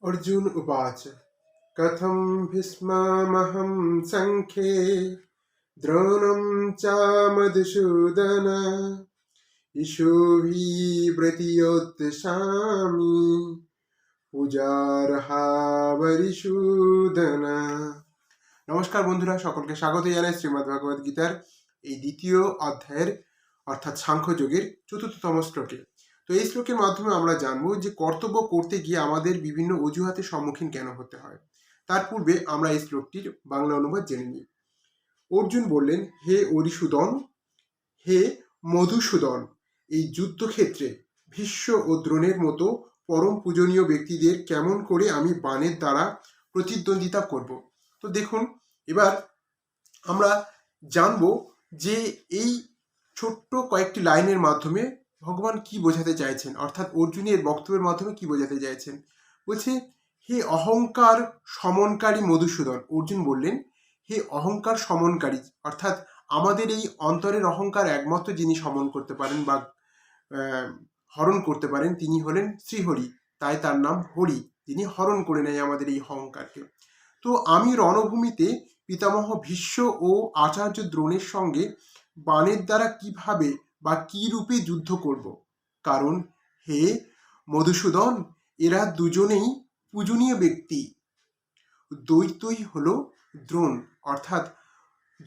अर्जुन उवाच कथं भीष्ममहं सङ्ख्ये द्रोणं च मधुसूदन इषुभिव्रतीयोत्तिष्ठामि পূজারহাবরিসূদন। নমস্কার বন্ধুরা, সকলকে স্বাগত জানাই শ্রীমদ্ ভগবদ গীতার এই দ্বিতীয় অধ্যায়ের অর্থাৎ সাংখ্যযোগের চতুর্থতম শ্লোকে। তো এই শ্লোকের মাধ্যমে আমরা জানবো যে কর্তব্য করতে গিয়ে আমাদের বিভিন্ন অজুহাতের সম্মুখীন কেন হতে হয়। তার পূর্বে আমরা এই শ্লোকটির বাংলা অনুবাদ জেনে নিই। অর্জুন বললেন, হে অরিসূদন, হে মধুসূদন, এই যুদ্ধক্ষেত্রে ভীষ্ম ও দ্রোণের মতো পরম পূজনীয় ব্যক্তিদের কেমন করে আমি বাণের দ্বারা প্রতিদ্বন্দ্বিতা করব। তো দেখুন, এবার আমরা জানব যে এই ছোট্ট কয়েকটি লাইনের মাধ্যমে ভগবান কি বোঝাতে চাইছেন, অর্থাৎ অর্জুনের বক্তব্যের মাধ্যমে কি বোঝাতে চাইছেন। বলছে, হে অহংকার সমনকারী মধুসূদন। অর্জুন বললেন, হে অহংকার সমনকারী, অর্থাৎ আমাদের এই অন্তরের অহংকার একমাত্র যিনি সমন করতে পারেন বা হরণ করতে পারেন তিনি হলেন শ্রীহরি, তাই তার নাম হরি, যিনি হরণ করে নেয় আমাদের এই অহংকারকে। তো আমি রণভূমিতে পিতামহ ভীষ্ম ও আচার্য দ্রোণের সঙ্গে বাণের দ্বারা কিভাবে বা কি রূপে যুদ্ধ করব, কারণ হে মধুসূদন, এরা দুজনেই পূজনীয় ব্যক্তি। দ্বৈতই হলো দ্রোণ, অর্থাৎ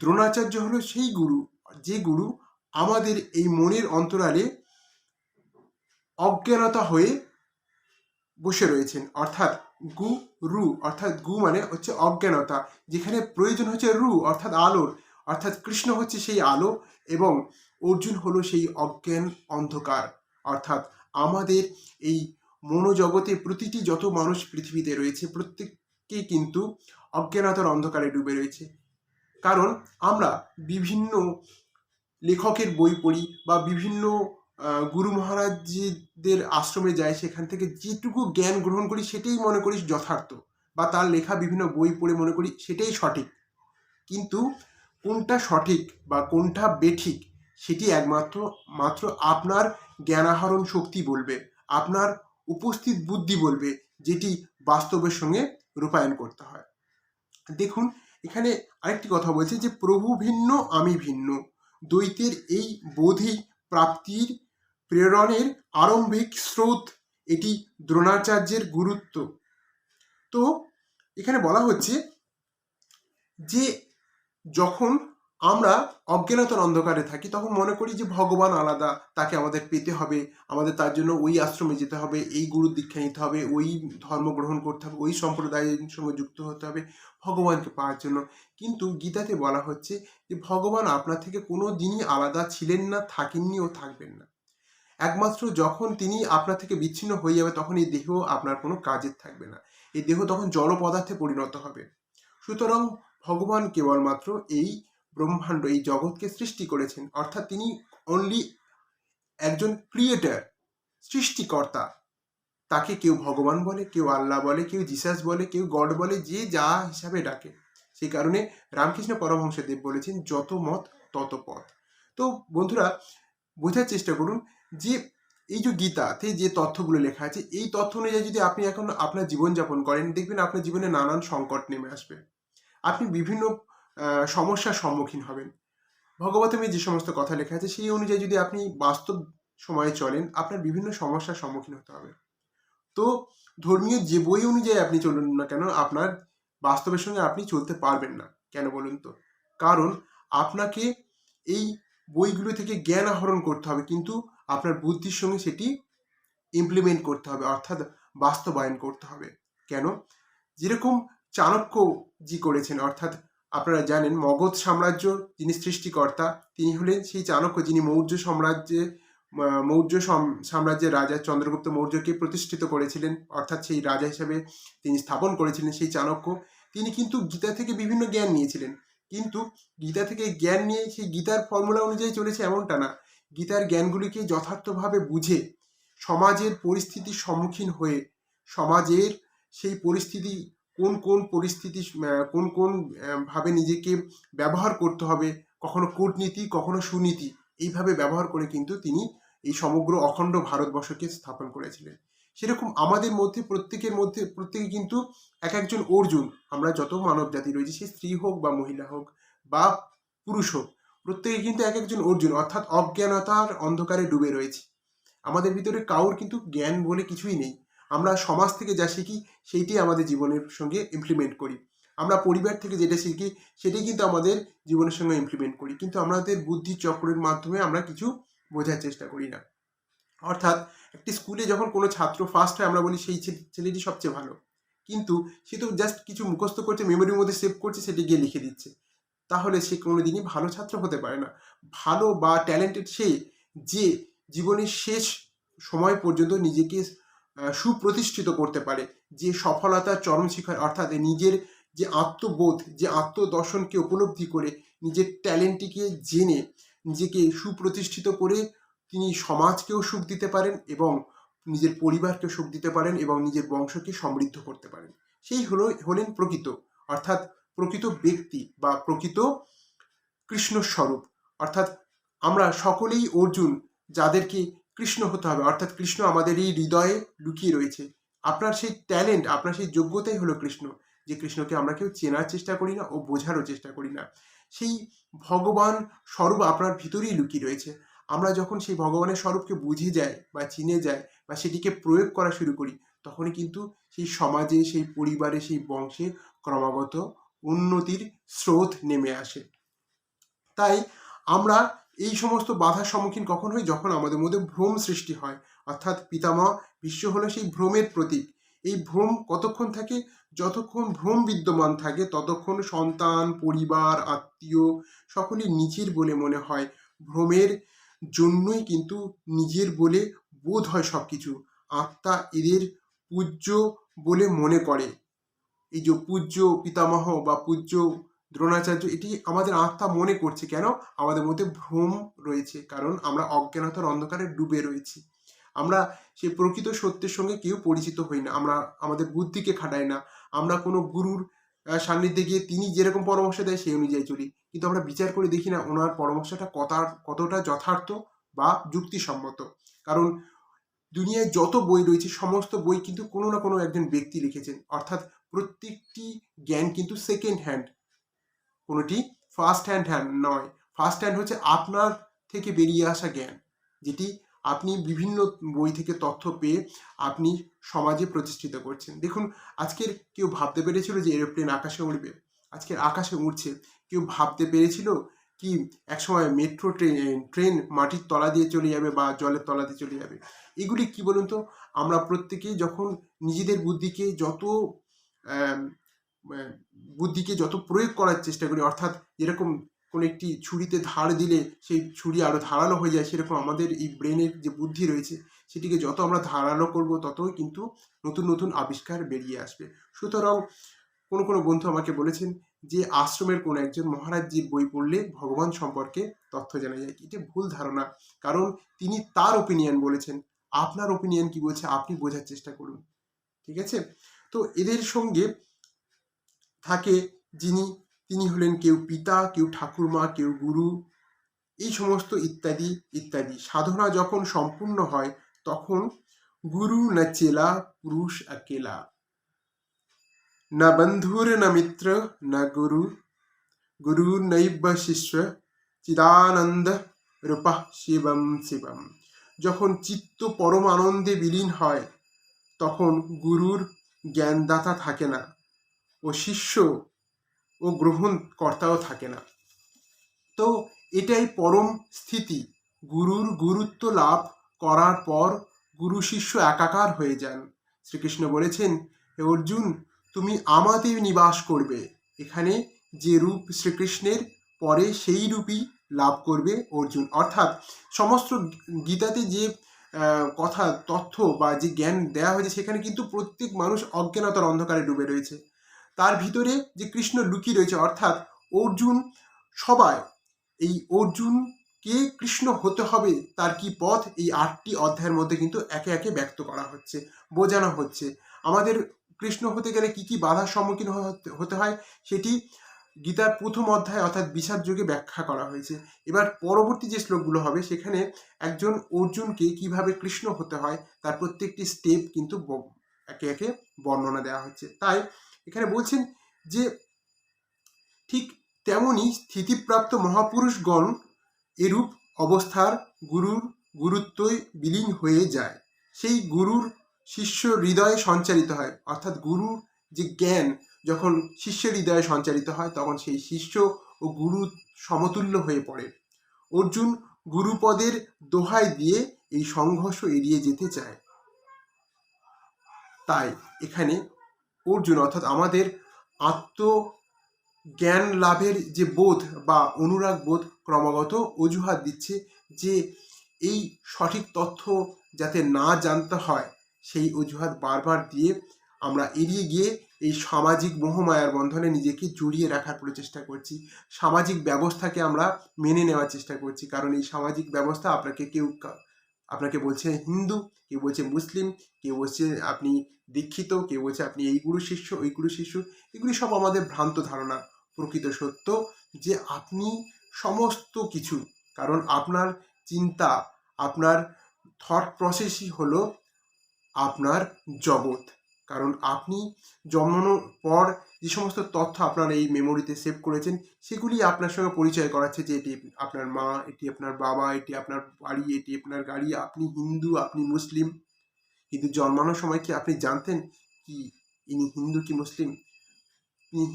দ্রোণাচার্য হলো সেই গুরু, যে গুরু আমাদের এই মনের অন্তরালে অজ্ঞানতা হয়ে বসে রয়েছেন, অর্থাৎ রু, অর্থাৎ গু মানে হচ্ছে অজ্ঞানতা, যেখানে প্রয়োজন হচ্ছে রু অর্থাৎ আলোর, অর্থাৎ কৃষ্ণ হচ্ছে সেই আলো এবং অর্জুন হলো সেই অজ্ঞান অন্ধকার। অর্থাৎ আমাদের এই মনোজগতে প্রতিটি যত মানুষ পৃথিবীতে রয়েছে প্রত্যেককেই কিন্তু অজ্ঞানতার অন্ধকারে ডুবে রয়েছে। কারণ আমরা বিভিন্ন লেখকের বই পড়ি বা বিভিন্ন গুরু মহারাজদের আশ্রমে যাই, সেখান থেকে যেটুকু জ্ঞান গ্রহণ করি সেটাই মনে করি যথার্থ, বা তার লেখা বিভিন্ন বই পড়ে মনে করি সেটাই সঠিক। কিন্তু কোনটা সঠিক বা কোনটা বেঠিক সেটি মাত্র আপনার জ্ঞানাহরণ শক্তি বলবে, আপনার উপস্থিত বুদ্ধি বলবে, যেটি বাস্তবের সঙ্গে রূপায়ণ করতে হয়। দেখুন, এখানে আরেকটি কথা বলছে যে প্রভু ভিন্ন আমি ভিন্ন, দ্বৈতের এই বোধি প্রাপ্তির প্রেরণের আরম্ভিক স্রোত, এটি দ্রোণাচার্যের গুরুত্ব। তো এখানে বলা হচ্ছে যে যখন আমরা অজ্ঞানতার অন্ধকারে থাকি তখন মনে করি যে ভগবান আলাদা, তাকে আমাদের পেতে হবে, আমাদের তার জন্য ওই আশ্রমে যেতে হবে, এই গুরুর দীক্ষা নিতে হবে, ওই ধর্ম গ্রহণ করতে হবে, ওই সম্প্রদায়ের সঙ্গে যুক্ত হতে হবে ভগবানকে পাওয়ার জন্য। কিন্তু গীতাতে বলা হচ্ছে যে ভগবান আপনার থেকে কোনো দিনই আলাদা ছিলেন না, থাকেননি ও থাকবেন না। একমাত্র যখন তিনি আপনার থেকে বিচ্ছিন্ন হয়ে যাবে তখন এই দেহ আপনার কোনো কাজের থাকবে না, এই দেহ তখন জড় পদার্থে পরিণত হবে। সুতরাং ভগবান কেবলমাত্র এই ব্রহ্মাণ্ড, এই জগৎকে সৃষ্টি করেছেন, অর্থাৎ তিনি অনলি একজন ক্রিয়েটার, সৃষ্টিকর্তা। তাকে কেউ ভগবান বলে, কেউ আল্লাহ বলে, কেউ জিসাস বলে, কেউ গড বলে, যে যা হিসাবে ডাকে। সেই কারণে রামকৃষ্ণ পরমহংসদেব বলেছেন, যত মত তত পথ। তো বন্ধুরা, বোঝার চেষ্টা করুন যে এই যে গীতাতে যে তথ্যগুলো লেখা আছে, এই তথ্য অনুযায়ী যদি আপনি এখন আপনার জীবনযাপন করেন, দেখবেন আপনার জীবনে নানান সংকট নেমে আসবে, আপনি বিভিন্ন সমস্যার সম্মুখীন হবেন। ভগবতমে যে সমস্ত কথা লেখা আছে সেই অনুযায়ী যদি আপনি বাস্তব সময়ে চলেন, আপনার বিভিন্ন সমস্যার সম্মুখীন হতে হবে। তো ধর্মীয় যে বই অনুযায়ী আপনি চলুন না কেন, আপনার বাস্তবের সঙ্গে আপনি চলতে পারবেন না। কেন বলুন তো? কারণ আপনাকে এই বইগুলো থেকে জ্ঞান আহরণ করতে হবে, কিন্তু আপনার বুদ্ধির সঙ্গে সেটি ইমপ্লিমেন্ট করতে হবে, অর্থাৎ বাস্তবায়ন করতে হবে। কেন? যেরকম চাণক্যজি করেছেন, অর্থাৎ আপনারা জানেন মগধ সাম্রাজ্য যিনি সৃষ্টিকর্তা তিনি হলেন সেই চাণক্য, যিনি মৌর্য সাম্রাজ্যের রাজা চন্দ্রগুপ্ত মৌর্যকে প্রতিষ্ঠিত করেছিলেন, অর্থাৎ সেই রাজা হিসাবে তিনি স্থাপন করেছিলেন সেই চাণক্য। তিনি কিন্তু গীতা থেকে বিভিন্ন জ্ঞান নিয়েছিলেন, কিন্তু গীতা থেকে জ্ঞান নিয়ে সেই গীতার ফর্মুলা অনুযায়ী চলেছে এমনটা না। গীতার জ্ঞানগুলিকে যথার্থভাবে বুঝে সমাজের পরিস্থিতির সম্মুখীন হয়ে, সমাজের সেই পরিস্থিতি কোন পরিস্থিতি কোন ভাবে নিজেকে ব্যবহার করতে হবে, কখনো কূটনীতি কখনো সুনীতি, এইভাবে ব্যবহার করে কিন্তু তিনি এই সমগ্র অখণ্ড ভারতবর্ষকে স্থাপন করেছিলেন। সেরকম আমাদের মধ্যে প্রত্যেকে কিন্তু এক একজন অর্জুন। আমরা যত মানব জাতি রয়েছে, সে স্ত্রী হোক বা মহিলা হোক বা পুরুষ হোক, প্রত্যেকে কিন্তু এক একজন অর্জুন, অর্থাৎ অজ্ঞানতার অন্ধকারে ডুবে রয়েছে। আমাদের ভিতরে কাউর কিন্তু জ্ঞান বলে কিছুই নেই। আমরা সমাজ থেকে যা শিখি সেইটাই আমাদের জীবনের সঙ্গে ইমপ্লিমেন্ট করি। আমরা পরিবার থেকে যেটা শিখি সেটাই কিন্তু আমাদের জীবনের সঙ্গে ইমপ্লিমেন্ট করি, কিন্তু আমাদের বুদ্ধি চক্রের মাধ্যমে আমরা কিছু বোঝার চেষ্টা করি না। অর্থাৎ একটি স্কুলে যখন কোনো ছাত্র ফার্স্ট হয়, আমরা বলি সেই ছেলেটি সবচেয়ে ভালো, কিন্তু সে তো জাস্ট কিছু মুখস্থ করছে, মেমোরির মধ্যে সেভ করছে, সেটি গিয়ে লিখে দিচ্ছে। তাহলে সে কোনোদিনই ভালো ছাত্র হতে পারে না। ভালো বা ট্যালেন্টেড সে, যে জীবনের শেষ সময় পর্যন্ত নিজেকে সুপ্রতিষ্ঠিত করতে পারে, যে সফলতার চরম শিখর, অর্থাৎ নিজের যে আত্মবোধ, যে আত্মদর্শনকে উপলব্ধি করে, নিজের ট্যালেন্টটিকে জেনে নিজেকে সুপ্রতিষ্ঠিত করে তিনি সমাজকেও সুখ দিতে পারেন এবং নিজের পরিবারকে সুখ দিতে পারেন এবং নিজের বংশকে সমৃদ্ধ করতে পারেন। সেই হলেন প্রকৃত, অর্থাৎ প্রকৃত ব্যক্তি বা প্রকৃত কৃষ্ণস্বরূপ। অর্থাৎ আমরা সকলেই অর্জুন, যাদেরকে কৃষ্ণ হতে হবে, অর্থাৎ কৃষ্ণ আমাদের এই হৃদয়ে লুকিয়ে রয়েছে। আপনার সেই ট্যালেন্ট, আপনার সেই যোগ্যতাই হলো কৃষ্ণ, যে কৃষ্ণকে আমরা কেউ চেনার চেষ্টা করি না ও বোঝারও চেষ্টা করি না। সেই ভগবান স্বরূপ আপনার ভিতরেই লুকিয়ে রয়েছে। আমরা যখন সেই ভগবানের স্বরূপকে বুঝে যাই বা চিনে যাই বা সেটিকে প্রয়োগ করা শুরু করি, তখনই কিন্তু সেই সমাজে, সেই পরিবারে, সেই বংশে ক্রমাগত উন্নতির স্রোত নেমে আসে। তাই আমরা এই সমস্ত বাধার সম্মুখীন কখন হই? যখন আমাদের মধ্যে ভ্রম সৃষ্টি হয়। অর্থাৎ পিতামহ ভীষ্ম হলো সেই ভ্রমের প্রতীক। এই ভ্রম কতক্ষণ থাকে? যতক্ষণ ভ্রম বিদ্যমান থাকে ততক্ষণ সন্তান, পরিবার, আত্মীয় সকলেই নিজের বলে মনে হয়। ভ্রমের জন্যই কিন্তু নিজের বলে বোধ হয় সব কিছু। আত্মা এদের পূজ্য বলে মনে করে। এই যে পূজ্য পিতামহ বা পূজ্য দ্রোণাচার্য, এটি আমাদের আত্মা মনে করছে। কেন? আমাদের মধ্যে ভ্রম রয়েছে, কারণ আমরা অজ্ঞানতার অন্ধকারে ডুবে রয়েছি। আমরা সেই প্রকৃত সত্যের সঙ্গে কেউ পরিচিত হই না। আমরা আমাদের বুদ্ধিকে খাটাই না। আমরা কোনো গুরুর সান্নিধ্যে গিয়ে তিনি যেরকম পরামর্শ দেয় সেই অনুযায়ী চলি, কিন্তু আমরা বিচার করে দেখি না ওনার পরামর্শটা কতটা যথার্থ বা যুক্তিসম্মত। কারণ দুনিয়ায় যত বই রয়েছে সমস্ত বই কিন্তু কোনো না কোনো একজন ব্যক্তি লিখেছেন। অর্থাৎ প্রত্যেকটি জ্ঞান কিন্তু সেকেন্ড হ্যান্ড, কোনোটি ফার্স্ট হ্যান্ড নয়। ফার্স্ট হ্যান্ড হচ্ছে আপনার থেকে বেরিয়ে আসা জ্ঞান, যেটি আপনি বিভিন্ন বই থেকে তথ্য পেয়ে আপনি সমাজে প্রতিষ্ঠিত করছেন। দেখুন, আজকের কেউ ভাবতে পেরেছিল যে এরোপ্লেন আকাশে উড়বে? আজকের আকাশে উড়ছে। কেউ ভাবতে পেরেছিল কি একসময় মেট্রো ট্রেন মাটির তলা দিয়ে চলে যাবে বা জলের তলা দিয়ে চলে যাবে? এগুলি কি বলুন তো? আমরা প্রত্যেকেই যখন নিজেদের বুদ্ধিকে যত প্রয়োগ করার চেষ্টা করি, অর্থাৎ যেরকম কোনো একটি ছুরিতে ধার দিলে সেই ছুরি আরও ধারালো হয়ে যায়, সেরকম আমাদের এই ব্রেনের যে বুদ্ধি রয়েছে সেটিকে যত আমরা ধারালো করব ততই কিন্তু নতুন নতুন আবিষ্কার বেরিয়ে আসবে। সুতরাং কোনো বন্ধু আমাকে বলেছেন যে আশ্রমের কোনো একজন মহারাজজির বই পড়লে ভগবান সম্পর্কে তথ্য জানা যায়। এটা ভুল ধারণা, কারণ তিনি তার ওপিনিয়ন বলেছেন। আপনার ওপিনিয়ন কি বলছে আপনি বোঝার চেষ্টা করুন। ঠিক আছে? তো এদের সঙ্গে থাকে তিনি হলেন কেউ পিতা, কেউ ঠাকুরমা, কেউ গুরু, এই সমস্ত ইত্যাদি ইত্যাদি। সাধনা যখন সম্পূর্ণ হয় তখন গুরু না চেলা, পুরুষ अकेला, না বন্ধুর না মিত্র না গুরু নৈব শিষ্য, চিদানন্দ রূপা শিবম শিবম। যখন চিত্ত পরম আনন্দে বিলীন হয় তখন গুরুর জ্ঞানদাতা থাকে না ও শিষ্য ও গ্রহণ কর্তাও থাকে না। তো এটাই পরম স্থিতি। গুরুর গুরুত্ব লাভ করার পর গুরু শিষ্য একাকার হয়ে যান। শ্রীকৃষ্ণ বলেছেন, হে অর্জুন, তুমি আমাতে নিবাস করবে। এখানে যে রূপ শ্রীকৃষ্ণের পরে সেই রূপই লাভ করবে অর্জুন। অর্থাৎ সমস্ত গীতাতে যে কথা, তথ্য বা যে জ্ঞান দেওয়া হয়েছে সেখানে কিন্তু প্রত্যেক মানুষ অজ্ঞানতার অন্ধকারে ডুবে রয়েছে। তার ভিতরে যে কৃষ্ণ লুকিয়ে রয়েছে, অর্থাৎ অর্জুন সবাই। এই অর্জুনকে কৃষ্ণ হতে হবে, তার কি পথ, এই 8টি অধ্যায়ের মধ্যে কিন্তু একে একে ব্যক্ত করা হচ্ছে, বোঝানো হচ্ছে। আমাদের কৃষ্ণ হতে গেলে কি কি বাধার সম্মুখীন হতে হয় সেটি গীতার প্রথম অধ্যায় অর্থাৎ বিষাদ যোগে ব্যাখ্যা করা হয়েছে। এবার পরবর্তী যে শ্লোকগুলো হবে সেখানে একজন অর্জুনকে কিভাবে কৃষ্ণ হতে হয় তার প্রত্যেকটি স্টেপ কিন্তু একে একে বর্ণনা দেওয়া হচ্ছে। তাই এখানে বলছেন যে ঠিক তেমনি স্থিতিপ্রাপ্ত মহাপুরুষগণ এরূপ অবস্থার গুরুর গুরুত্বই বিলীন হয়ে যায়। সেই গুরুর শিষ্য হৃদয়ে সঞ্চারিত হয়, অর্থাৎ গুরুর যে জ্ঞান যখন শিষ্যের হৃদয়ে সঞ্চারিত হয় তখন সেই শিষ্য ও গুরু সমতুল্য হয়ে পড়ে। অর্জুন গুরুপদের দোহাই দিয়ে এই সংঘর্ষ এড়িয়ে যেতে চায়। তাই এখানে অর্জুন অর্থাৎ আমাদের জ্ঞান লাভের যে বোধ বা অনুরাগ বোধ ক্রমাগত অজুহাত দিচ্ছে যে এই সঠিক তথ্য যাতে না জানতে হয় সেই অজুহাত বারবার দিয়ে আমরা এড়িয়ে গিয়ে এই সামাজিক মোহমায়ার বন্ধনে নিজেকে জড়িয়ে রাখার প্রচেষ্টা করছি। সামাজিক ব্যবস্থাকে আমরা মেনে নেওয়ার চেষ্টা করছি, কারণ এই সামাজিক ব্যবস্থা আপনাকে বলছে হিন্দু, কেউ বলছে মুসলিম, কেউ বলছে আপনি দীক্ষিত, কেউ বলছে আপনি এই গুরু শিষ্য ওই গুরু শিষ্য। এগুলি সব আমাদের ভ্রান্ত ধারণা। প্রকৃত সত্য যে আপনি সমস্ত কিছু, কারণ আপনার চিন্তা, আপনার থট প্রসেসই হলো আপনার জগৎ। কারণ আপনি জন্মানোর পর যে সমস্ত তথ্য আপনার এই মেমোরিতে সেভ করেছেন সেগুলি আপনার সঙ্গে পরিচয় করাচ্ছে যে এটি আপনার মা, এটি আপনার বাবা, এটি আপনার বাড়ি, এটি আপনার গাড়ি, আপনি হিন্দু, আপনি মুসলিম। কিন্তু জন্মানোর সময় কি আপনি জানতেন কি ইনি হিন্দু কি মুসলিম?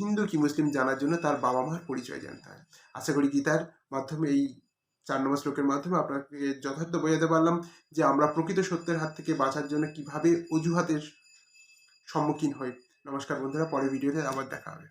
হিন্দু কি মুসলিম জানার জন্য তার বাবা মার পরিচয় জানতে হয়। আশা করি গীতার মাধ্যমে এই 4 নম্বর শ্লোকের মাধ্যমে আপনাকে যথার্থ বোঝাতে পারলাম যে আমরা প্রকৃত সত্যের হাত থেকে বাঁচার জন্য কিভাবে অজুহাতের সম্মুখীন হই। নমস্কার বন্ধুরা, পরের ভিডিওতে আবার দেখা হবে।